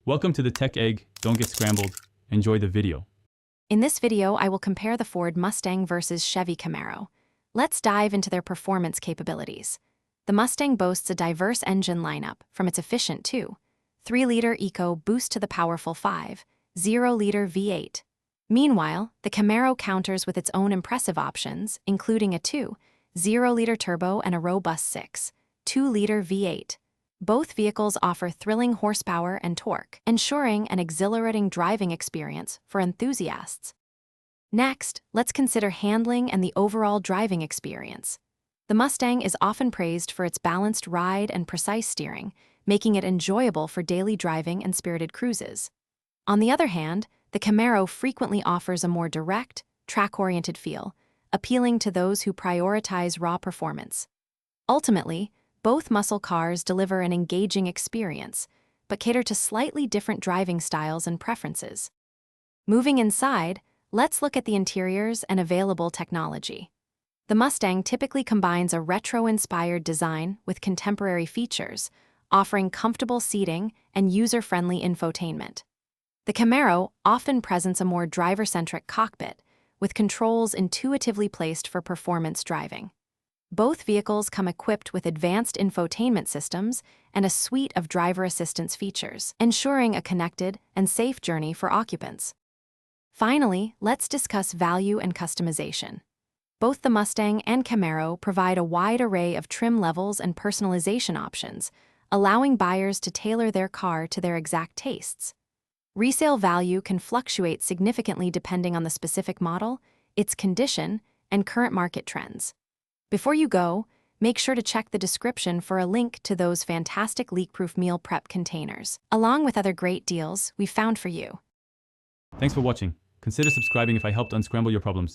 Welcome to the Tech Egg. Don't get scrambled. Enjoy the video. In this video, I will compare the Ford Mustang versus Chevy Camaro. Let's dive into their performance capabilities. The Mustang boasts a diverse engine lineup, from its efficient 2.3-liter EcoBoost to the powerful 5.0-liter V8. Meanwhile, the Camaro counters with its own impressive options, including a 2.0-liter turbo and a robust 6.2-liter V8. Both vehicles offer thrilling horsepower and torque, ensuring an exhilarating driving experience for enthusiasts. Next, let's consider handling and the overall driving experience. The Mustang is often praised for its balanced ride and precise steering, making it enjoyable for daily driving and spirited cruises. On the other hand, the Camaro frequently offers a more direct, track-oriented feel, appealing to those who prioritize raw performance. Ultimately, both muscle cars deliver an engaging experience, but cater to slightly different driving styles and preferences. Moving inside, let's look at the interiors and available technology. The Mustang typically combines a retro-inspired design with contemporary features, offering comfortable seating and user-friendly infotainment. The Camaro often presents a more driver-centric cockpit, with controls intuitively placed for performance driving. Both vehicles come equipped with advanced infotainment systems and a suite of driver assistance features, ensuring a connected and safe journey for occupants. Finally, let's discuss value and customization. Both the Mustang and Camaro provide a wide array of trim levels and personalization options, allowing buyers to tailor their car to their exact tastes. Resale value can fluctuate significantly depending on the specific model, its condition, and current market trends. Before you go, make sure to check the description for a link to those fantastic leak-proof meal prep containers, along with other great deals we've found for you. Thanks for watching. Consider subscribing if I helped unscramble your problems.